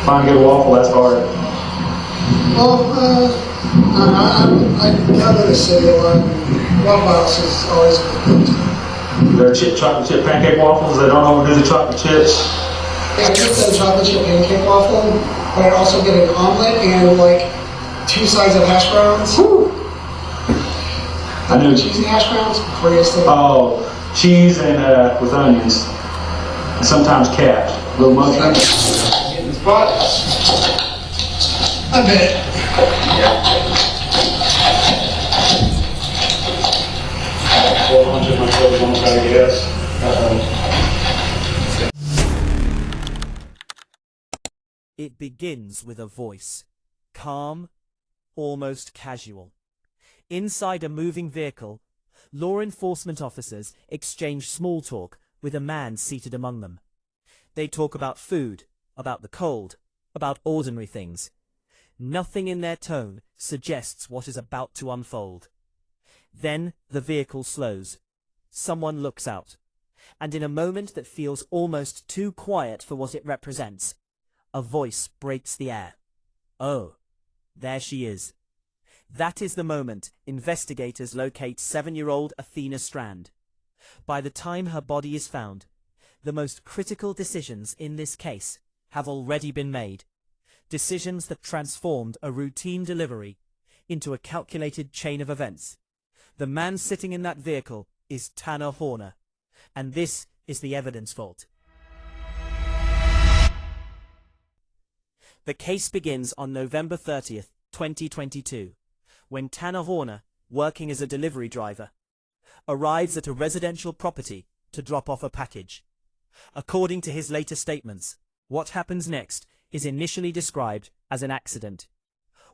Find a good waffle, that's hard. Well, I come to the city a lot. Waffle House is always a good thing. They're chocolate chip pancake waffles. They don't overdo the chocolate chips. Yeah, I get the chocolate chip pancake waffle, but I also get an omelet and like 2 sides of hash browns. Woo. I knew cheesy hash browns before you stay. Oh, cheese and with onions, and sometimes capped. Little monkey. Getting the spot. A bit. It begins with a voice, calm, almost casual. Inside a moving vehicle, law enforcement officers exchange small talk with a man seated among them. They talk about food, about the cold, about ordinary things. Nothing in their tone suggests what is about to unfold. Then the vehicle slows. Someone looks out. And in a moment that feels almost too quiet for what it represents, a voice breaks the air. Oh, there she is. That is the moment investigators locate 7-year-old Athena Strand. By the time her body is found, the most critical decisions in this case have already been made. Decisions that transformed a routine delivery into a calculated chain of events. The man sitting in that vehicle is Tanner Horner, and this is the evidence vault. The case begins on November 30th, 2022, when Tanner Horner, working as a delivery driver, arrives at a residential property to drop off a package. According to his later statements, what happens next is initially described as an accident.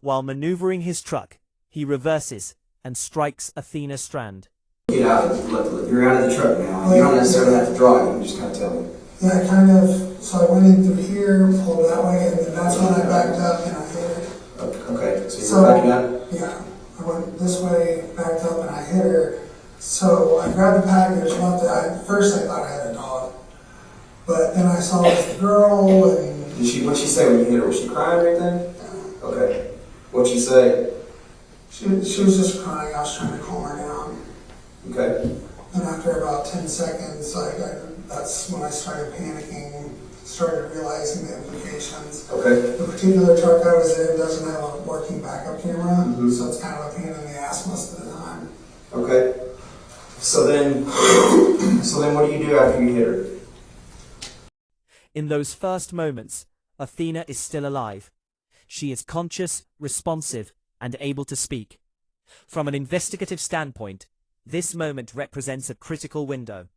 While maneuvering his truck, he reverses and strikes Athena Strand. Get out. You're out of the truck now. You don't necessarily have to drive. You can just kind of tell me. Yeah, kind of. So I went in through here, pulled that way, and then that's when I backed up and I hit her. Okay, so you're backing up? Yeah. I went this way, backed up, and I hit her. So I grabbed the package. At first I thought I had a dog. But then I saw this girl, and... What'd she say when you hit her? Was she crying or anything? Yeah. Okay. What'd she say? She was just crying. I was trying to calm her down. Okay. And after about 10 seconds, that's when I started panicking, started realizing the implications. Okay. The particular truck I was in doesn't have a working backup camera, so it's kind of a pain in the ass most of the time. Okay. So then what do you do after you hit her? In those first moments, Athena is still alive. She is conscious, responsive, and able to speak. From an investigative standpoint, this moment represents a critical window,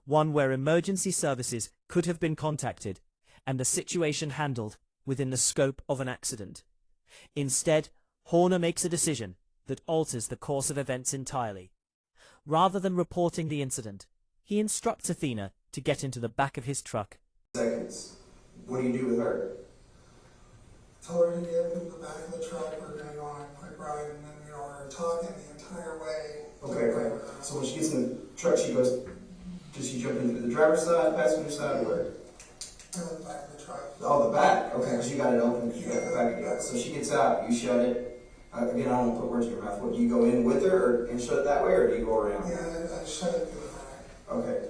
one where emergency services could have been contacted and the situation handled within the scope of an accident. Instead, Horner makes a decision that alters the course of events entirely. Rather than reporting the incident, he instructs Athena to get into the back of his truck. Seconds. What do you do with her? I told her to get in the back of the truck, we're going to go on a quick ride, and then we were talking the entire way. Okay. So when she gets in the truck, does she jump into the driver's side, passenger side, or where? The back of the truck. Oh, the back. Okay, because you got it open, because you got the back of it. So she gets out, you shut it. Again, I don't want to put words in your mouth. What, do you go in with her and shut it that way, or do you go around? Yeah, I shut it through the back. Okay.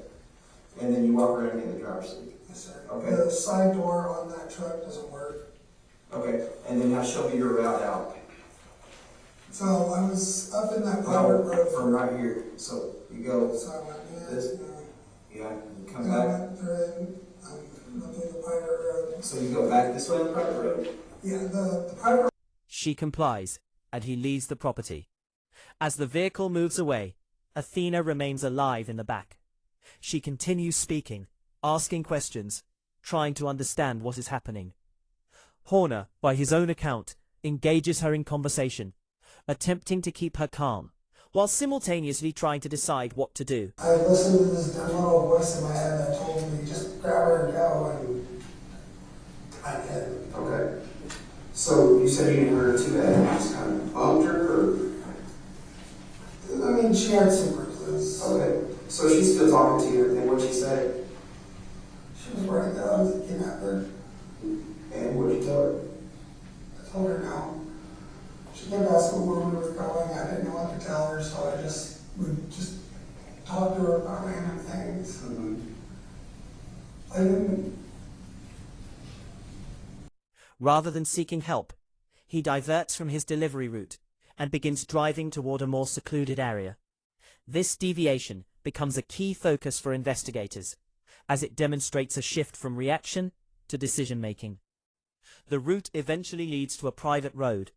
And then you walk around and get in the driver's seat. Yes, sir. Okay. The side door on that truck doesn't work. Okay. And then now show me your route out. So I was up in that private road. From right here. So you go. So I went in. This. Yeah. You come and back. I went through it. Went through the private road. So you go back this way on the private road? Yeah, the private road. She complies, and he leaves the property. As the vehicle moves away, Athena remains alive in the back. She continues speaking, asking questions, trying to understand what is happening. Horner, by his own account, engages her in conversation, attempting to keep her calm, while simultaneously trying to decide what to do. I listened to this dumb little voice in my head that told me, just grab her and go, and I did. Okay. So you said you didn't hurt her too bad, you just kind of bumped her, or? I mean, she had some bruises. Okay. So she's still talking to you and everything. What'd she say? She was worried that I was a kidnapper. And what What'd you tell her? I told her no. She kept asking where we were going. I didn't know what to tell her, so I would just talk to her about random things. I didn't. Rather than seeking help, he diverts from his delivery route and begins driving toward a more secluded area. This deviation becomes a key focus for investigators, as it demonstrates a shift from reaction to decision-making. The route eventually leads to a private road,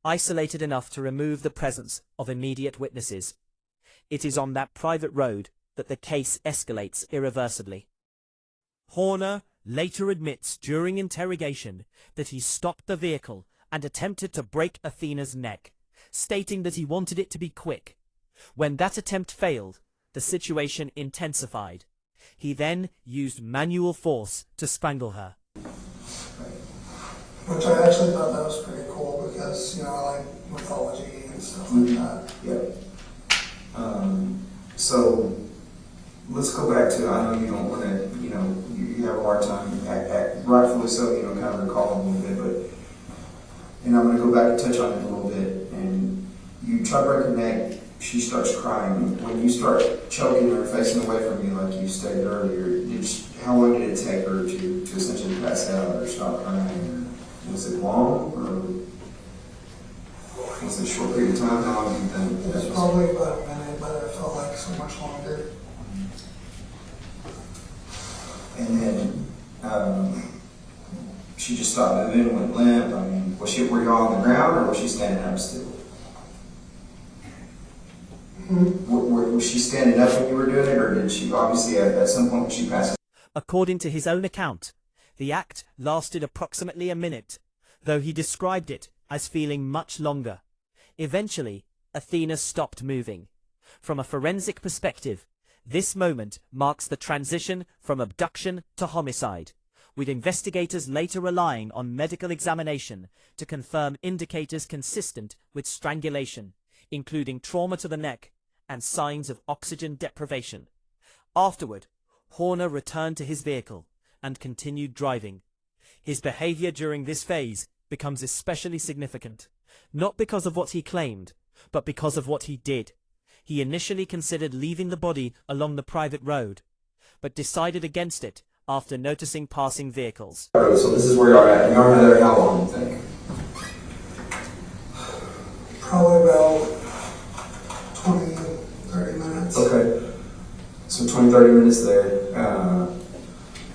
isolated enough to remove the presence of immediate witnesses. It is on that private road that the case escalates irreversibly. Horner later admits during interrogation that he stopped the vehicle and attempted to break Athena's neck, stating that he wanted it to be quick. When that attempt failed, the situation intensified. He then used manual force to strangle her. Which I actually thought that was pretty cool because, you know, I like mythology and stuff like that. Yep. So let's go back to, I know you don't want to, you know, you have a hard time, rightfully so, you know, kind of recalling a little bit, but, and I'm going to go back and touch on it a little bit. And you try to break her neck, she starts crying. When you start choking her, facing away from you like you stated earlier, how long did it take her to essentially pass out or stop crying? Was it long, or was it a short period of time? How long do you think? It was probably about a minute, but it felt like so much longer. And then she just stopped moving, went limp. I mean, were you all on the ground, or was she standing up still? Was she standing up when you were doing it, or did she obviously at some point she passed? According to his own account, the act lasted approximately a minute, though he described it as feeling much longer. Eventually, Athena stopped moving. From a forensic perspective, this moment marks the transition from abduction to homicide, with investigators later relying on medical examination to confirm indicators consistent with strangulation, including trauma to the neck and signs of oxygen deprivation. Afterward, Horner returned to his vehicle and continued driving. His behavior during this phase becomes especially significant, not because of what he claimed, but because of what he did. He initially considered leaving the body along the private road, but decided against it after noticing passing vehicles. So this is where you're at. And you're there how long, you think? Probably about 20, 30 minutes. Okay. So 20, 30 minutes there.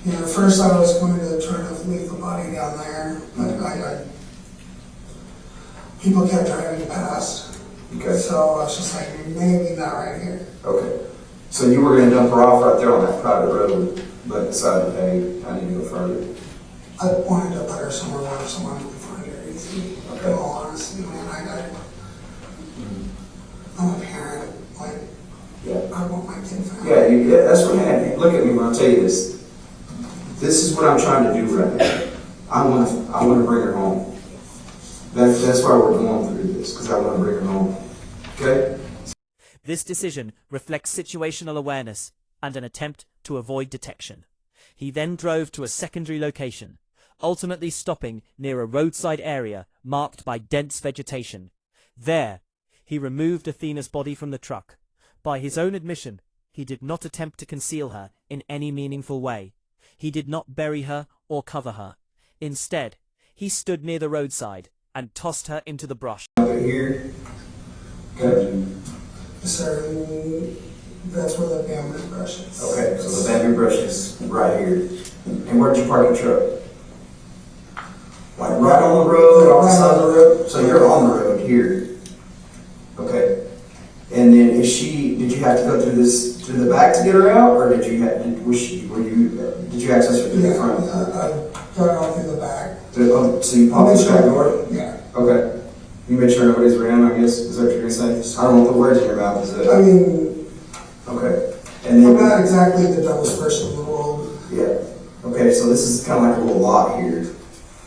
You know, at first I was going to try to leave the body down there, but people kept driving past. Okay. So I was just like, maybe not right here. Okay. So you were going to dump her off right there on that private road, but decided, hey, I need to go further. I wanted to put her somewhere where someone would find her easy. Okay. In all honesty, man, I'm a parent. Like, Yeah. I want my kid found. Yeah, that's what happened. Look at me when I tell you this. This is what I'm trying to do right now. I want to bring her home. That's why we're going through this, because I want to bring her home. Okay? This decision reflects situational awareness and an attempt to avoid detection. He then drove to a secondary location, ultimately stopping near a roadside area marked by dense vegetation. There, he removed Athena's body from the truck. By his own admission, he did not attempt to conceal her in any meaningful way. He did not bury her or cover her. Instead, he stood near the roadside and tossed her into the brush. Over here. Okay. So that's where the bamboo brush is. Okay, so the bamboo brush is right here. And where'd you park the truck? Like right on the road, off the side of the road? So you're on the road here. Okay. And then did you have to go through the back to get her out, or did you access her through the front? I got out through the back. So you popped the back door? Yeah. Okay. You made sure nobody's around, I guess. Is that what you're going to say? I don't want the words in your mouth. Is it? I mean, okay. And then, I'm not exactly the dumbest person in the world. Yeah. Okay, so this is kind of like a little lot here.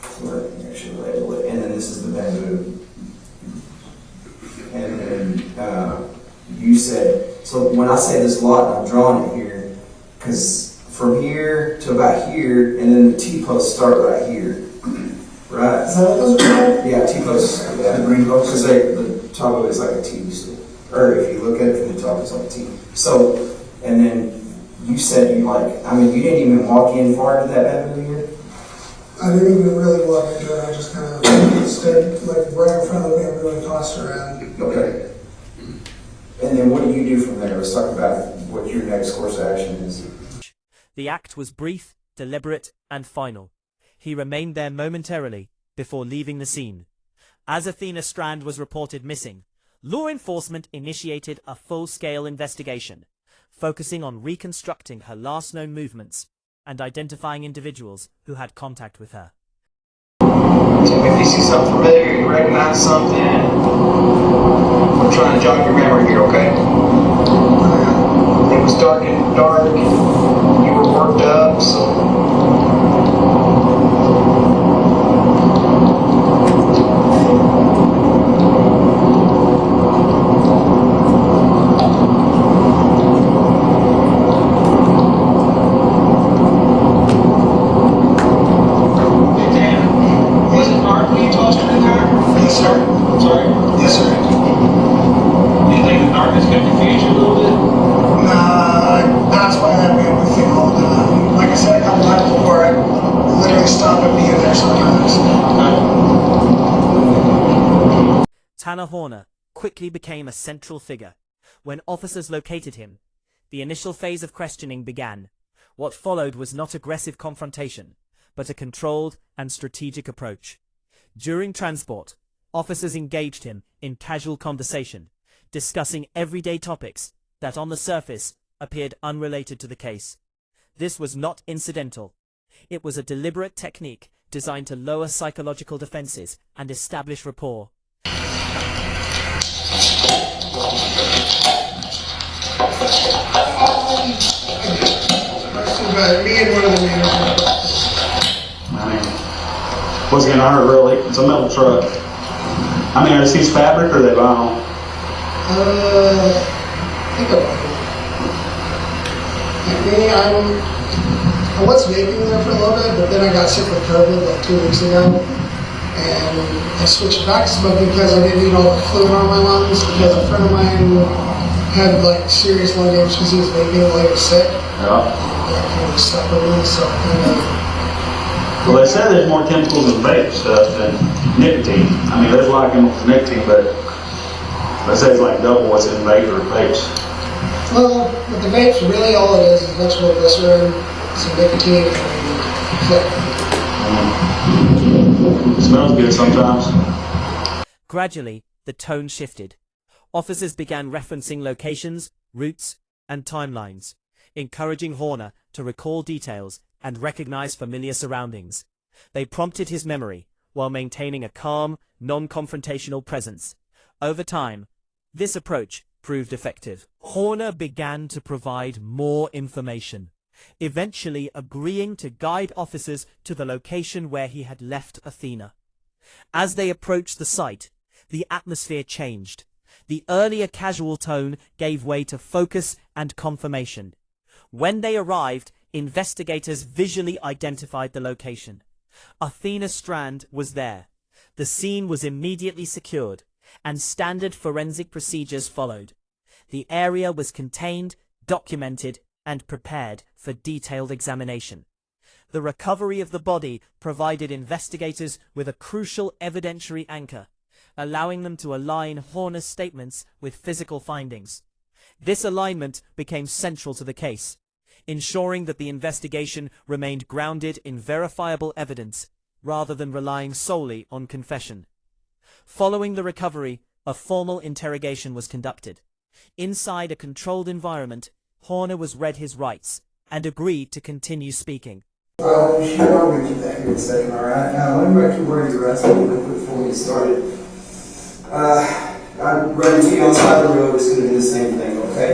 So let me actually label it. And then this is the bamboo. And then you said, so when I say this lot, I'm drawing it here, because from here to about here, and then the T-posts start right here. Right. Is that what those are called? Yeah, T-posts. Yeah, the green posts. Because the top of it's like a T. Or if you look at it from the top, it's like a T. So, and then you said you you didn't even walk in far to that pavilion? I didn't even really walk into it. I just kind of stood like right in front of me and really tossed around. Okay. And then what do you do from there? Let's talk about what your next course of action is. The act was brief, deliberate, and final. He remained there momentarily before leaving the scene. As Athena Strand was reported missing, law enforcement initiated a full-scale investigation, focusing on reconstructing her last known movements and identifying individuals who had contact with her. If you see something familiar, you recognize something, I'm trying to jog your memory here, okay? It was dark, you were worked up, so... Horner quickly became a central figure. When officers located him, the initial phase of questioning began. What followed was not aggressive confrontation, but a controlled and strategic approach. During transport, officers engaged him in casual conversation, discussing everyday topics that on the surface appeared unrelated to the case. This was not incidental. It was a deliberate technique designed to lower psychological defenses and establish rapport. What's gonna hurt really? It's a metal truck. I mean, are these fabric or are they vinyl? I think I was vaping there for a little bit, but then I got sick with COVID like 2 weeks ago. And I switched back to smoking because I didn't need all the fluid on my lungs, because a friend of mine had like serious lung damage because he was vaping while he was sick. Yeah. That kind of stuck with me, so Well, they say there's more chemicals in vape stuff than nicotine. I mean, there's a lot of chemicals in nicotine, but they say it's like double what's in vape or vapes. well, with the vapes, really all it is vegetable glycerin, some nicotine, and flavor. It smells good sometimes. Gradually, the tone shifted. Officers began referencing locations, routes, and timelines, encouraging Horner to recall details and recognize familiar surroundings. They prompted his memory while maintaining a calm, non-confrontational presence. Over time, this approach proved effective. Horner began to provide more information, eventually agreeing to guide officers to the location where he had left Athena. As they approached the site, the atmosphere changed. The earlier casual tone gave way to focus and confirmation. When they arrived, investigators visually identified the location. Athena Strand was there. The scene was immediately secured, and standard forensic procedures followed. The area was contained, documented, and prepared for detailed examination. The recovery of the body provided investigators with a crucial evidentiary anchor, allowing them to align Horner's statements with physical findings. This alignment became central to the case, ensuring that the investigation remained grounded in verifiable evidence rather than relying solely on confession. Following the recovery, a formal interrogation was conducted. Inside a controlled environment, Horner was read his rights and agreed to continue speaking. I'll meet you back here in a second, all right? Now, let me back to where you're resting real quick before we get started. I'm ready to you on the side of the road. It's going to do the same thing, okay?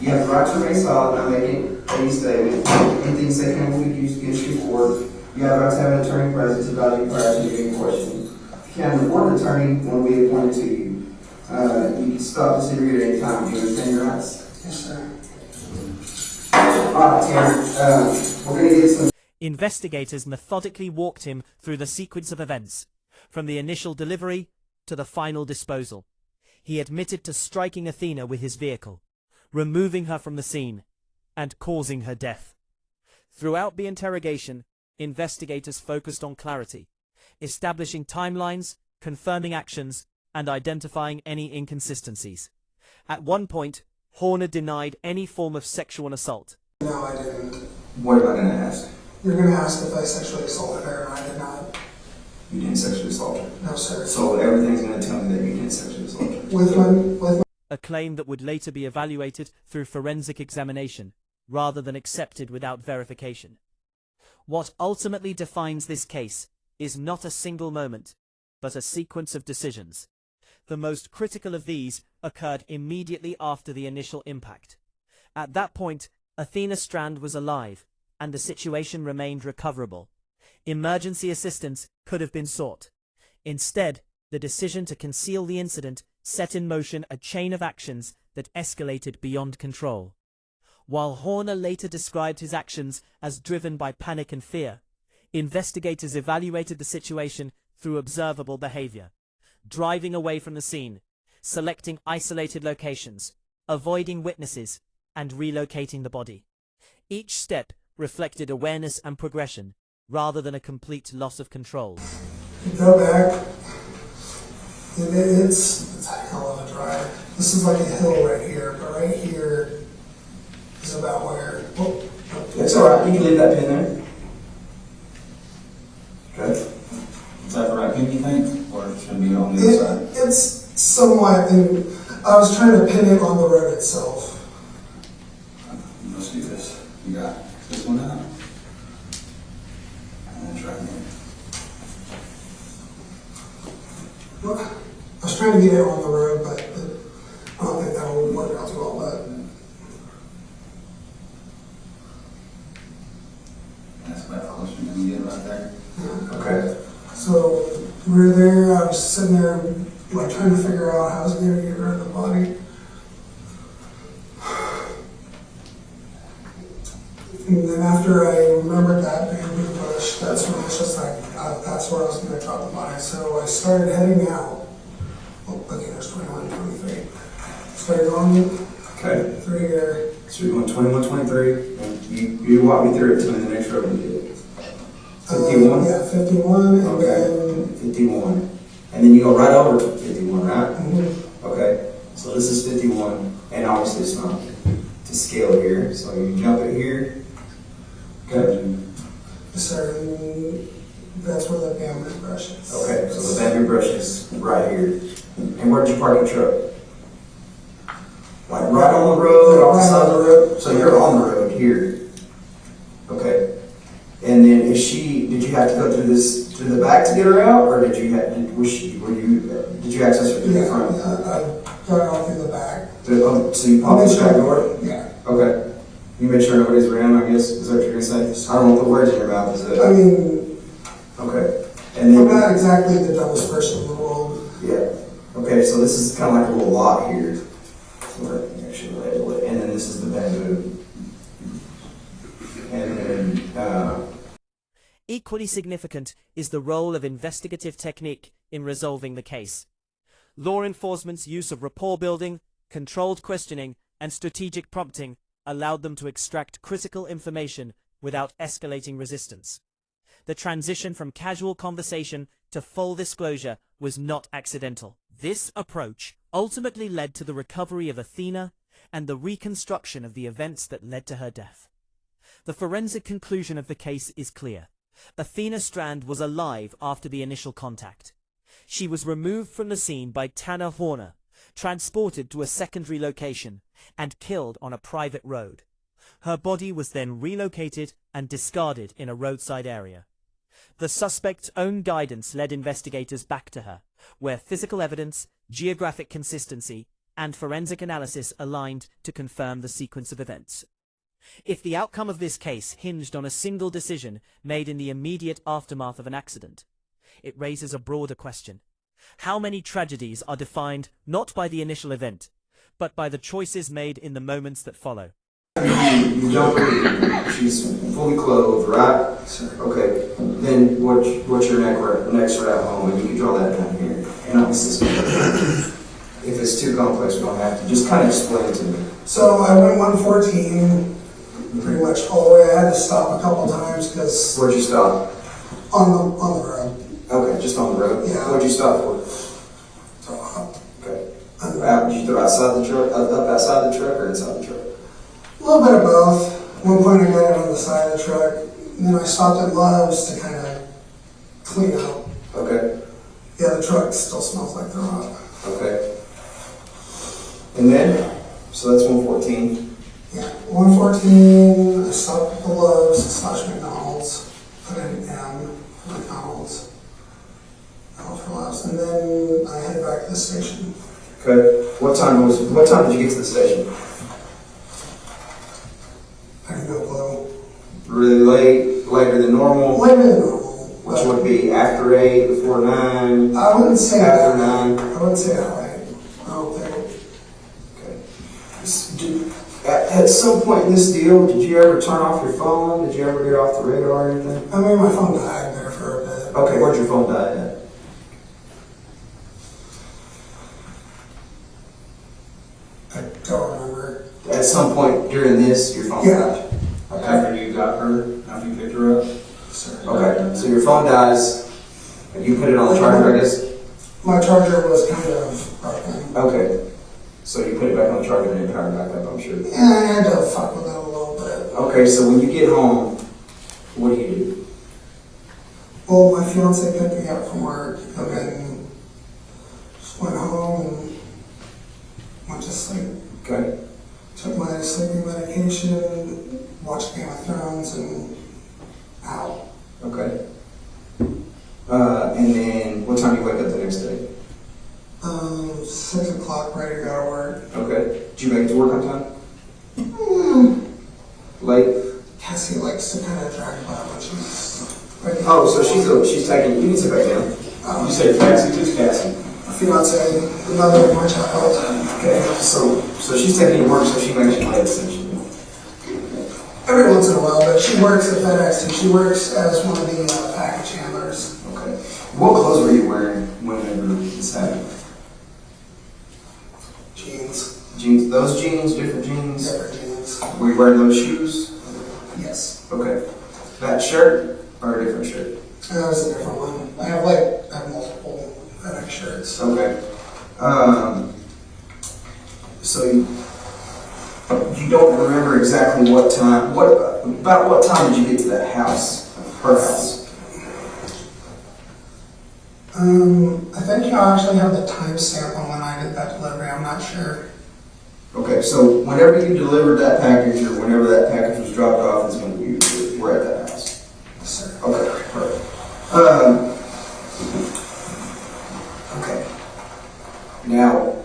You have the right to remain silent, not making any statement. Anything said can be used against your word. You have the right to have an attorney present to value prior to any question. Can the board attorney will be appointed to you. You can stop this interview at any time. Do you understand your rights? Yes, sir. All right, Tanner. We're going to get some. Investigators methodically walked him through the sequence of events, from the initial delivery to the final disposal. He admitted to striking Athena with his vehicle, removing her from the scene, and causing her death. Throughout the interrogation, investigators focused on clarity, establishing timelines, confirming actions, and identifying any inconsistencies. At one point, Horner denied any form of sexual assault. No, I didn't. What am I going to ask? You're gonna ask if I sexually assaulted her, and I did not. You didn't sexually assault her. No, sir. So everything's going to tell me that you didn't sexually assault her. With A claim that would later be evaluated through forensic examination, rather than accepted without verification. What ultimately defines this case is not a single moment, but a sequence of decisions. The most critical of these occurred immediately after the initial impact. At that point, Athena Strand was alive, and the situation remained recoverable. Emergency assistance could have been sought. Instead, the decision to conceal the incident set in motion a chain of actions that escalated beyond control. While Horner later described his actions as driven by panic and fear, investigators evaluated the situation through observable behavior, driving away from the scene, selecting isolated locations, avoiding witnesses, and relocating the body. Each step reflected awareness and progression, rather than a complete loss of control. go back, it's a hell of a drive. This is like a hill right here, but right here is about where. Oh, It's all right. You can leave that pin there. Okay. Is that the right pin, you think? Or should it be on the other side? It's somewhat, and I was trying to pin it on the road itself. Let's do this. You got this one out. And then try again. Well, I was trying to get it on the road, but I don't think that'll work out too well, but. That's about the closest you're gonna get right there. Okay. So we were there, I was sitting there like trying to figure out how I was going to get rid of the body. And then after I remembered that bamboo bush, that's when it's just like, that's where I was going to drop the body. So I started heading out. Oh, okay, there's 21, 23. Started going Okay. through here. So you're going 21, 23. And you walk me through it to me the next road we did. 51? Yeah, 51, and Okay. then 51. And then you go right over to 51, right? mhm. Okay. So this is 51. And obviously it's not to scale here. So you jump it here. Okay. So that's where the bamboo brush is. Okay. So the bamboo brush is right here. And where'd you park your truck? Like right on the road, off the side of the road? So you're on the road here. Okay. And then did you have to go through the back to get her out, or did you access her through the Yeah, front? I got out through the back. So you popped the back door? Yeah. Okay. You made sure nobody's around, I guess, is that what you're gonna say? I don't want to put words in your mouth, is it? I mean, Okay. And I'm then, not exactly the dumbest person in the world. yeah. Okay, so this is kind of like a little lot here. So let me actually label it. And then this is the bamboo. And then, Equally significant is the role of investigative technique in resolving the case. Law enforcement's use of rapport building, controlled questioning, and strategic prompting allowed them to extract critical information without escalating resistance. The transition from casual conversation to full disclosure was not accidental. This approach ultimately led to the recovery of Athena and the reconstruction of the events that led to her death. The forensic conclusion of the case is clear. Athena Strand was alive after the initial contact. She was removed from the scene by Tanner Horner, transported to a secondary location, and killed on a private road. Her body was then relocated and discarded in a roadside area. The suspect's own guidance led investigators back to her, where physical evidence, geographic consistency, and forensic analysis aligned to confirm the sequence of events. If the outcome of this case hinged on a single decision made in the immediate aftermath of an accident, it raises a broader question. How many tragedies are defined not by the initial event, but by the choices made in the moments that follow? You don't read. She's fully clothed, right? Sir. Okay. Then what's your next route home? And you can draw that down here. And I'll assist you. If it's too complex, we don't have to. Just kind of explain it to me. So I went 114 pretty much all the way. I had to stop a couple times because Where'd you stop? on the road. Okay, just on the road. Yeah. What'd you stop for? So Okay. a Did you throw outside the truck, up outside the truck, or inside the truck? little bit of both. At one point I got it on the side of the truck. And then I stopped at Love's to kind of clean out. Okay. Yeah, the truck still smells like the rock. Okay. And then, so that's 114. Yeah, 114, I stopped at the Love's / McDonald's, put in M for McDonald's, L for Love's, and then I headed back to the station. Okay. What time did you get to the station? I have no clue. Really late, later than normal, Later than normal. which but would be after 8, before 9, I wouldn't say after that. 9. I wouldn't say that way. I don't think. Okay. At some point in this deal, did you ever turn off your phone? Did you ever get off the radar or anything? I mean, my phone died there for a bit. Okay, where'd your phone die at? I don't remember. At some point during this, your phone Yeah. died. Okay. After you got her, after you picked her up? Sir. Okay, so your phone dies, and you put it on the charger, I guess? My charger was kind of broken. Okay. So you put it back on the charger and it powered back up, I'm sure. And I had to fuck with it a little bit. Okay, so when you get home, what do you do? Well, my fiance picked me up from work and then just went home and went to sleep. Okay. Took my sleeping medication, watched Game of Thrones, and out. Okay. And then what time do you wake up the next day? 6 o'clock, ready to go to work. Okay. Did you make it to work on time? Mm. Late? Cassie likes to kind of drag by when she's ready. Oh, so she's taking, you can sit back down. You said Cassie, who's Cassie? Fiance, the mother of my child. Okay. So she's taking you to work, so she makes you late essentially. Every once in a while, but she works at FedEx and she works as one of the package handlers. Okay. What clothes were you wearing whenever this happened? Jeans. Jeans, those jeans, different jeans? Different jeans. Were you wearing those shoes? Yes. Okay. That shirt or a different shirt? That was a different one. I have multiple FedEx shirts. Okay. So you don't remember exactly what time, about what time did you get to that house, her house? I think you actually have the timestamp on when I did that delivery. I'm not sure. Okay, so whenever you delivered that package or whenever that package was dropped off is when you were at that house? Yes, sir. Okay, perfect. Okay. Now,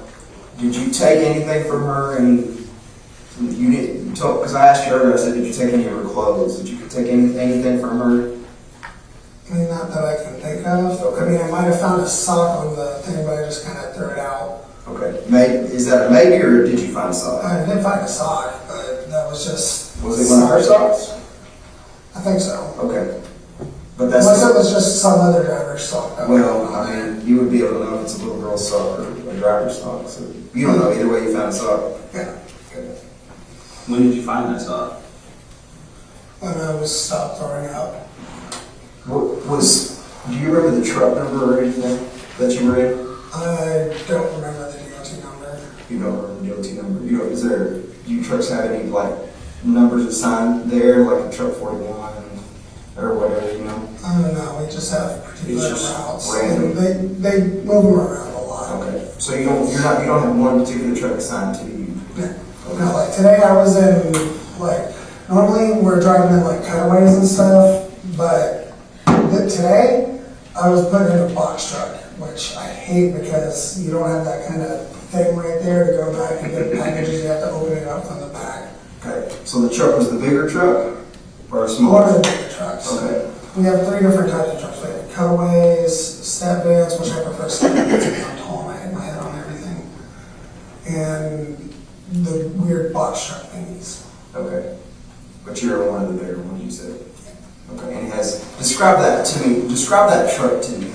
did you take anything from her? And you didn't talk, because I asked you earlier, I said, did you take any of her clothes? Did you take anything from her? I mean, not that I can think of. I mean, I might have found a sock on the thing, but I just kind of threw it out. Okay. Is that a maybe, or did you find a sock? I did find a sock, but that was just... Was it one of her socks? I think so. Okay. But that's... Unless it was just some other driver's sock. Well, I mean, you would be able to know if it's a little girl's sock or a driver's sock, so you don't know either way you found a sock. Yeah. Okay. When did you find that sock? When I was stopped throwing up. Do you remember the truck number or anything that you were in? I don't remember the DOT number. You don't remember the DOT number. Do you trucks have any like numbers assigned there, like a truck 41 or whatever, you know? I don't know, we just have particular It's just routes. random. And they move them around a lot. Okay. So you don't have one particular truck assigned to you. No, like today I was in, normally we're driving in cutaways and stuff, but today I was put in a box truck, which I hate because you don't have that kind of thing right there to go back and get packages. You have to open it up from the back. Okay. So the truck was the bigger truck or a One smaller? of the bigger trucks. Okay. We have 3 different types of trucks. We have cutaways, step vans, which I prefer step vans because I'm tall and I hit my head on everything, and the weird box truck thingies. Okay. But you're one of the bigger ones, you said. Okay. And it has, describe that to me, describe that truck to me.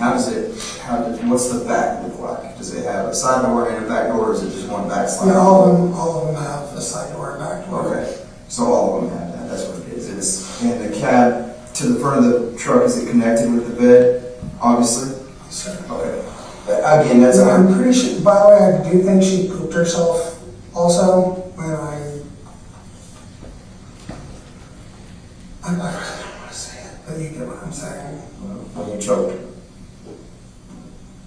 What's the back look like? Does it have a side door and a back door, or is it just one back slide? Yeah, all of them have a side door and back door. Okay. So all of them have that. That's what it is. And the cab to the front of the truck, is it connected with the bed? Obviously. Sure. Okay. Again, that's I'm pretty sure, by the way, I do think she pooped herself also when I really don't want to say it, but you get what I'm saying. when you choked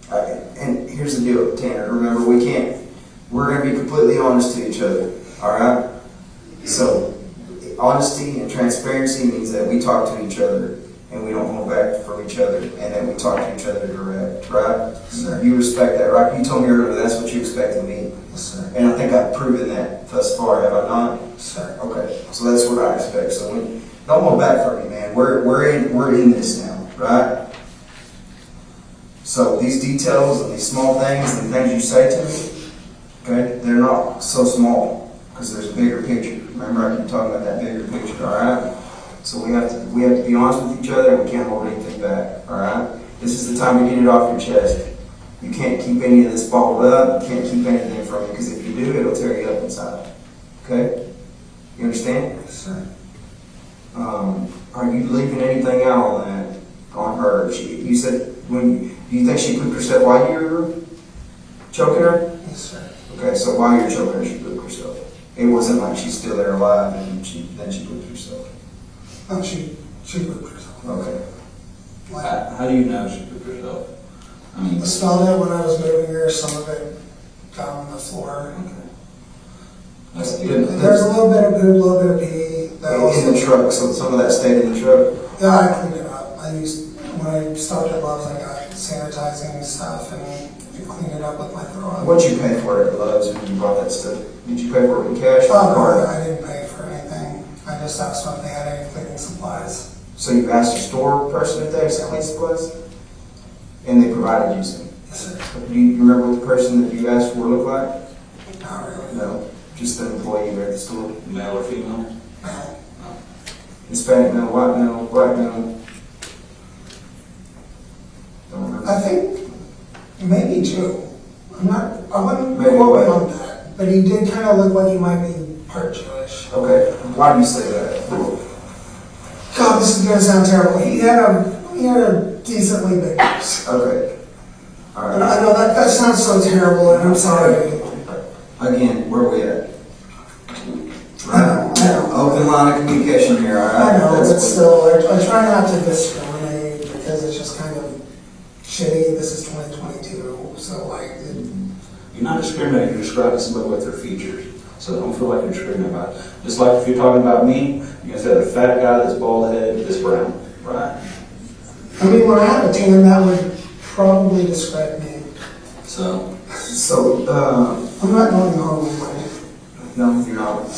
her. And here's the deal, Tanner. Remember, we're going to be completely honest to each other. All right? So, honesty and transparency means that we talk to each other and we don't hold back from each other, and that we talk to each other direct, right? Sir. You respect that, right? You told me earlier that's what you expect of me. Yes, sir. And I think I've proven that thus far, have I not? Sir. Okay, so that's what I expect. So don't hold back from me, man. We're in this now, right? So these details and these small things and things you say to me, okay, they're not so small because there's a bigger picture. Remember, I keep talking about that bigger picture, all right? So we have to be honest with each other, and we can't hold anything back, all right? This is the time to get it off your chest. You can't keep any of this bottled up. You can't keep anything from you, because if you do, it'll tear you up inside. Okay? You understand? Yes, sir. Are you leaving anything out on that, on her? You said, do you think she pooped herself while you were choking her? Yes, sir. Okay, so while you're choking her, she pooped herself. It wasn't like she's still there alive and then she pooped herself. No, she pooped herself. Okay. Like, How do you know she pooped herself? I mean, I smelled it when I was moving her. Some of it got on the floor. okay. That's good. There's a little bit of poop, a little bit of pee. In the truck, so some of that stayed in the truck? Yeah, I cleaned it up. When I stopped at Love's, I got sanitizing stuff and cleaned it up with my throw. What'd you pay for it at Love's when you bought that stuff? Did you pay for it in cash or Oh, no, card? I didn't pay for anything. I just asked them if they had any cleaning supplies. So you asked your store person if they had cleaning supplies? And they provided you some? Yes, sir. Do you remember what the person that you asked for looked like? Not really. No, just an employee there at the store. Male or female? No. Hispanic, no, white, no, black, no. Don't remember. I think maybe Jew. I wouldn't Maybe quote what? me on that, but he did kind of look like he might be part Jewish. Okay, why do you say that? God, this is gonna sound terrible. He had a decently big nose. Okay. All And right. I know that sounds so terrible, and I'm sorry. Again, where are we at? I know. Open line of communication here, all right? I know, That's but what- still, I try not to discriminate because it's just kind of shitty. This is 2022, so You're not discriminating, you're describing somebody with their features. So don't feel like you're discriminating about it. Just like if you're talking about me, you're going to say the fat guy that's bald headed, that's brown, right? I mean, when I have a tan, that would probably describe me. So, I'm not going home, but no, you're not.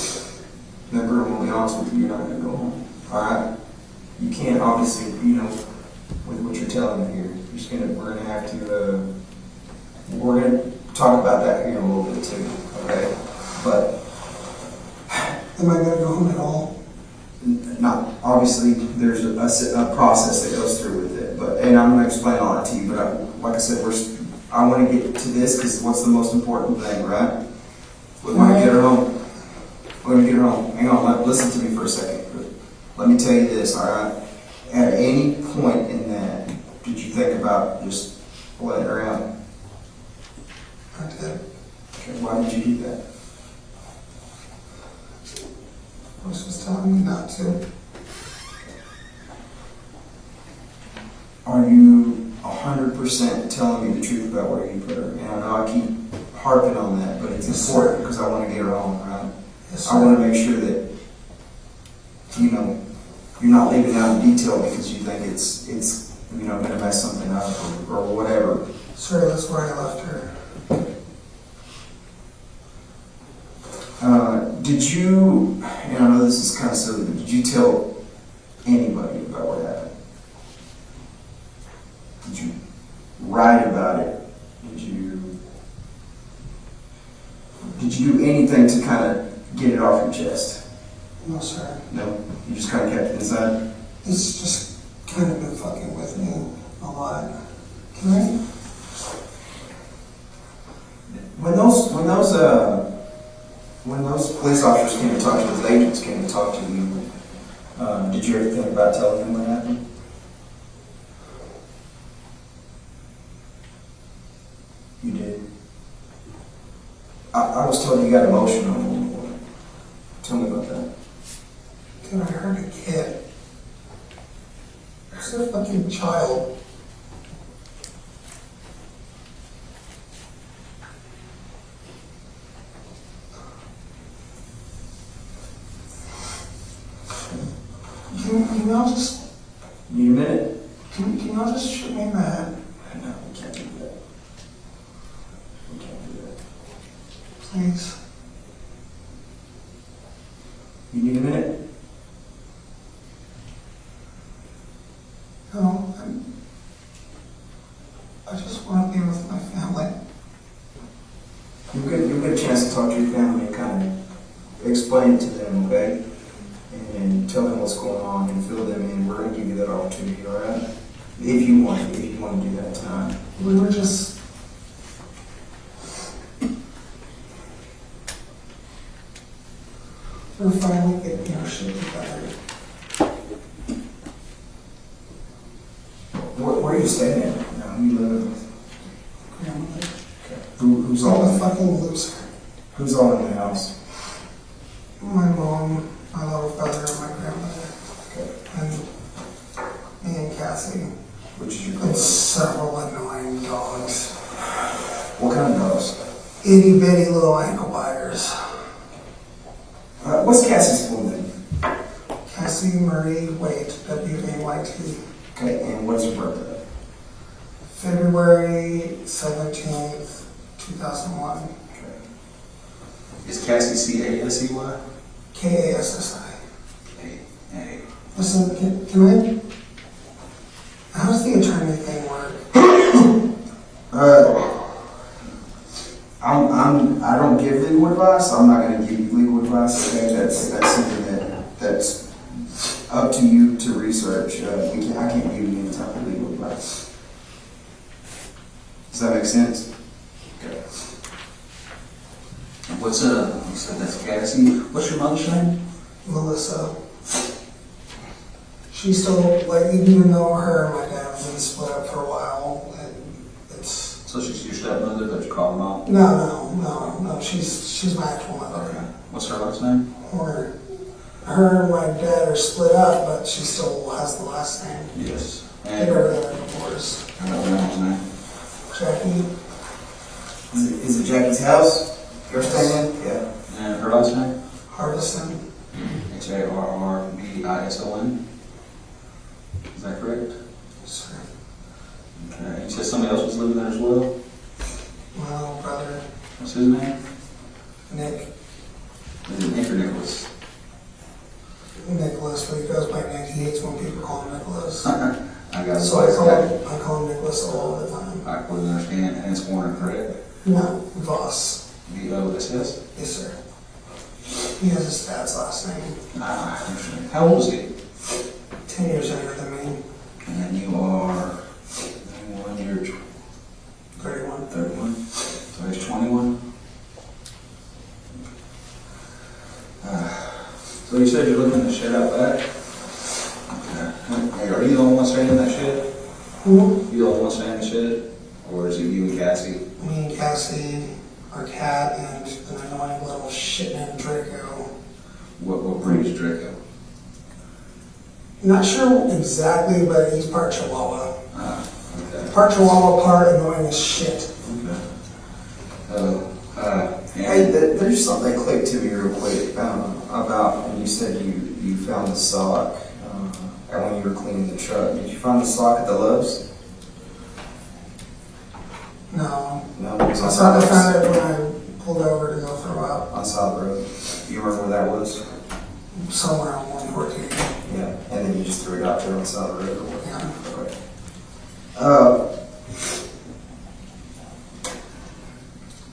Remember, I'm gonna be honest with you, you're not gonna go home. All right? You can't, obviously, with what you're telling me here. We're gonna have to, we're gonna talk about that here in a little bit too, okay? But am I gonna go home at all? not, obviously, there's a process that goes through with it, and I'm gonna explain all that to you, but like I said, I wanna get to this, because what's the most important thing, right? We wanna get her home. We're gonna get her home. Hang on, listen to me for a second. Let me tell you this, all right? At any point in that, did you think about just letting her out? I did. Okay, why did you do that? Bruce was telling me not to. Are you 100% telling me the truth about where you put her? And I know I keep harping on that, but it's Yes, important because I want to get her home, right? Yes, I want sir. to make sure that, you're not leaving out in detail because you think it's going to mess something up or whatever. Sir, that's where I left her. Did you, and I know this is kind of silly, but did you tell anybody about what happened? Did you write about it? Did you do anything to kind of get it off your chest? No, sir. No? You just kind of kept it inside? It's just kind of been fucking with me a lot. Can I? When those police officers came to talk to you, those agents came to talk to you, did you ever think about telling them what happened? You did. I was told you got emotional. Tell me about that. Dude, I heard a kid. There's a fucking child. Can y'all just, You need a minute? can y'all just shoot me in the head? No, we can't do that. We can't do that. Please. You need a minute? No, I just want to be with my family. You'll get a chance to talk to your family and kind of explain it to them, okay? And tell them what's going on and fill them in. We're going to give you that opportunity, all right? If you want to do that tonight. We were just. We're finally getting our shit together. Where are you staying at now? Who you living with? Grandmother. Who's all I'm a in fucking loser. Who's all in the house? My mom, my little brother, and my grandmother. Okay. And me and Cassie. Which is your And closest? several annoying dogs. What kind of dogs? Itty bitty little ankle biters. What's Cassie's full name? Cassie Marie Waite, W-A-Y-T. Okay, and what's her birthday? February 17th, 2001. Okay. Is Cassie C-A-S-E-Y? K-A-S-S-I. Hey. Listen, can I? How does the attorney thing work? I don't give legal advice. I'm not going to give you legal advice. Okay, that's something that's up to you to research. I can't give you any type of legal advice. Does that make sense? Okay. What's you said that's Cassie. What's your mother's name? Melissa. She's still, like, even though her and my dad have been split up for a while, it's... So she's your stepmother that you call mom? No, she's my actual mother. Okay. What's her last name? Her and my dad are split up, but she still has the last name. Yes. They And never got divorced. her grandma's name? Jackie, Is it Jackie's house you're staying in? Yeah. And her last name? Hardison. Harrbison. Is that correct? Sir. Okay. You said somebody else was living there as well? My little brother, What's his name? Nick. Is it Nick or Nicholas? Nicholas, but he goes by Nick. He hates when people call him Nicholas. I got it. So I call him Nicholas all the time. I couldn't understand. And it's Warner, correct? No, Voss. V-O-S-S? Yes, sir. He has his dad's last name. Ah, I understand. How old is he? 10 years younger than me. And you are 21, you're 31. 31, so he's 21. So you said you're living in the shed out back? Okay. Hey, are you the only one staying in that shed? Who? You the only one staying in the shed? Or is it you and Cassie? Me and Cassie, our cat, and an annoying little shit named Draco. What breed is Draco? Not sure exactly, but he's part Chihuahua. Okay. Part Chihuahua, part annoying as shit. Okay. Hey, there's something that clicked to me real quick about when you said you found the sock when you were cleaning the truck. Did you find the sock at the Love's? No. No, it was on I side found it when I pulled over to go throw up on side road. You remember where that was? somewhere on 114. Yeah, and then you just threw it out there on side road or what? Yeah. Okay.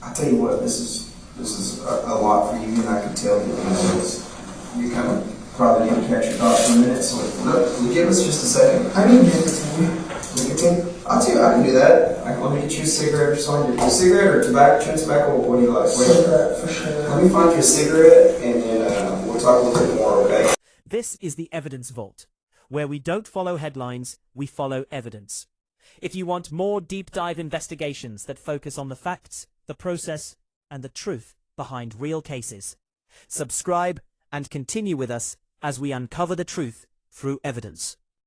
I tell you what, this is a lot for you, and I can tell that you kind of probably need to catch your thoughts for a minute, so look, give us just a second. I need nicotine. Nicotine? I'll tell you, I can do that. Let me get you a cigarette or something. A cigarette or tobacco, chewing tobacco, what do you like? Wait, Cigarette, for sure. let me find you a cigarette, and then we'll talk a little bit more, okay? This is the Evidence Vault, where we don't follow headlines, we follow evidence. If you want more deep dive investigations that focus on the facts, the process, and the truth behind real cases, subscribe and continue with us as we uncover the truth through evidence.